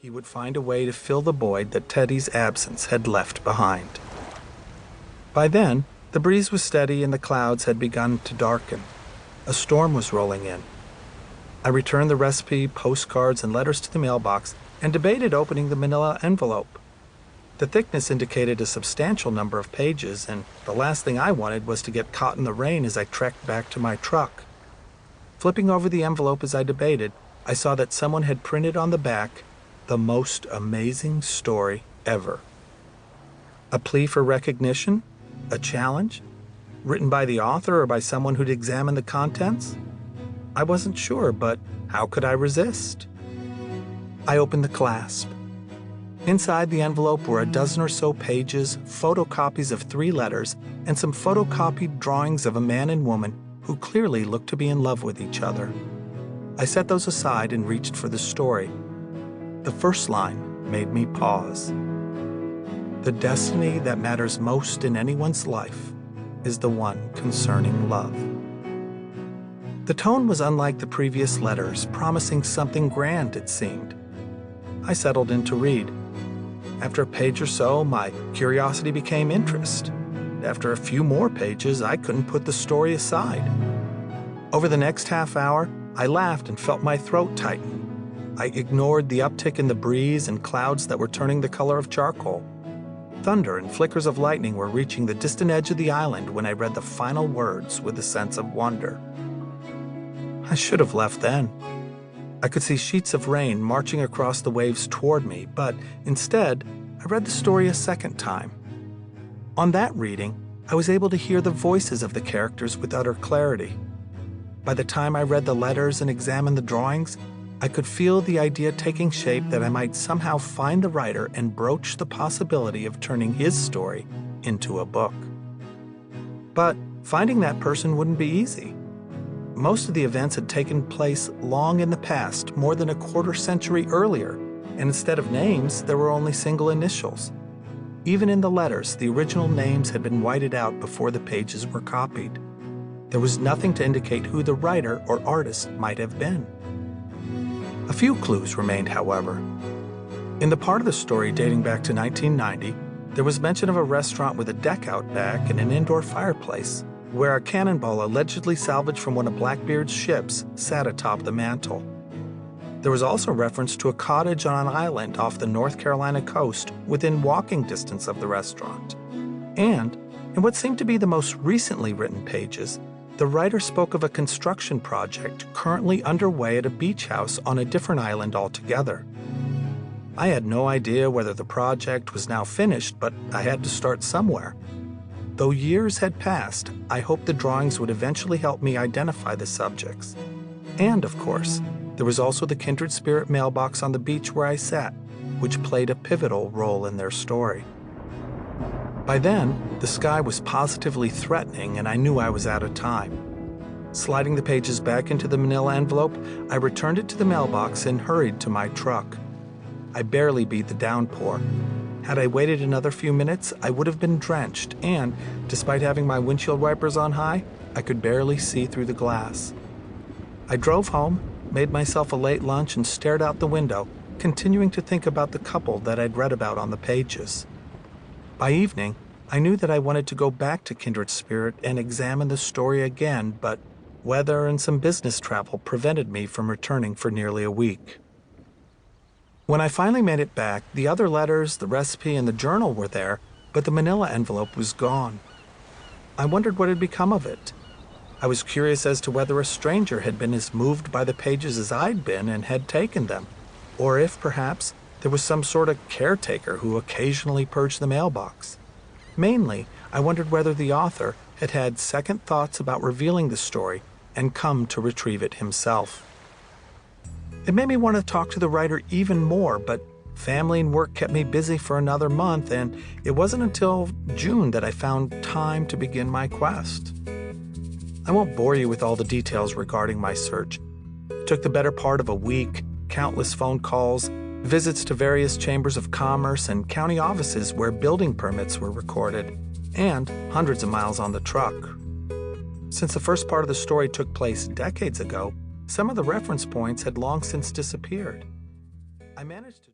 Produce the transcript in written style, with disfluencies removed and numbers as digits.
he would find a way to fill the void that Teddy's absence had left behind. By then, the breeze was steady and the clouds had begun to darken. A storm was rolling in. I returned the recipe, postcards, and letters to the mailbox and debated opening the manila envelope. The thickness indicated a substantial number of pages, and the last thing I wanted was to get caught in the rain as I trekked back to my truck. Flipping over the envelope as I debated, I saw that someone had printed on the back, "The most amazing story ever." A plea for recognition? A challenge? Written by the author or by someone who'd examined the contents? I wasn't sure, but how could I resist? I opened the clasp. Inside the envelope were a dozen or so pages, photocopies of 3 letters, and some photocopied drawings of a man and woman who clearly looked to be in love with each other. I set those aside and reached for the story. The first line made me pause. The destiny that matters most in anyone's life is the one concerning love. The tone was unlike the previous letters, promising something grand, it seemed. I settled in to read. After a page or so, my curiosity became interest. After a few more pages, I couldn't put the story aside. Over the next half hour, I laughed and felt my throat tighten. I ignored the uptick in the breeze and clouds that were turning the color of charcoal. Thunder and flickers of lightning were reaching the distant edge of the island when I read the final words with a sense of wonder. I should have left then. I could see sheets of rain marching across the waves toward me, but instead, I read the story a second time. On that reading, I was able to hear the voices of the characters with utter clarity. By the time I read the letters and examined the drawings, I could feel the idea taking shape that I might somehow find the writer and broach the possibility of turning his story into a book. But finding that person wouldn't be easy. Most of the events had taken place long in the past, more than a quarter century earlier, and instead of names, there were only single initials. Even in the letters, the original names had been whited out before the pages were copied. There was nothing to indicate who the writer or artist might have been. A few clues remained, however. In the part of the story dating back to 1990, there was mention of a restaurant with a deck out back and an indoor fireplace, where a cannonball allegedly salvaged from one of Blackbeard's ships sat atop the mantel. There was also reference to a cottage on an island off the North Carolina coast within walking distance of the restaurant. And, in what seemed to be the most recently written pages, the writer spoke of a construction project currently underway at a beach house on a different island altogether. I had no idea whether the project was now finished, but I had to start somewhere. Though years had passed, I hoped the drawings would eventually help me identify the subjects. And, of course, there was also the kindred spirit mailbox on the beach where I sat, which played a pivotal role in their story. By then, the sky was positively threatening and I knew I was out of time. Sliding the pages back into the manila envelope, I returned it to the mailbox and hurried to my truck. I barely beat the downpour. Had I waited another few minutes, I would have been drenched, and, despite having my windshield wipers on high, I could barely see through the glass. I drove home, made myself a late lunch, and stared out the window, continuing to think about the couple that I'd read about on the pages. By evening, I knew that I wanted to go back to Kindred Spirit and examine the story again, but weather and some business travel prevented me from returning for nearly a week. When I finally made it back, the other letters, the recipe, and the journal were there, but the manila envelope was gone. I wondered what had become of it. I was curious as to whether a stranger had been as moved by the pages as I'd been and had taken them, or if, perhaps, there was some sort of caretaker who occasionally purged the mailbox. Mainly, I wondered whether the author had had second thoughts about revealing the story and come to retrieve it himself. It made me want to talk to the writer even more, but family and work kept me busy for another month, and it wasn't until June that I found time to begin my quest. I won't bore you with all the details regarding my search. It took the better part of a week, countless phone calls, visits to various chambers of commerce and county offices where building permits were recorded, and hundreds of miles on the truck. Since the first part of the story took place decades ago, some of the reference points had long since disappeared. I managed to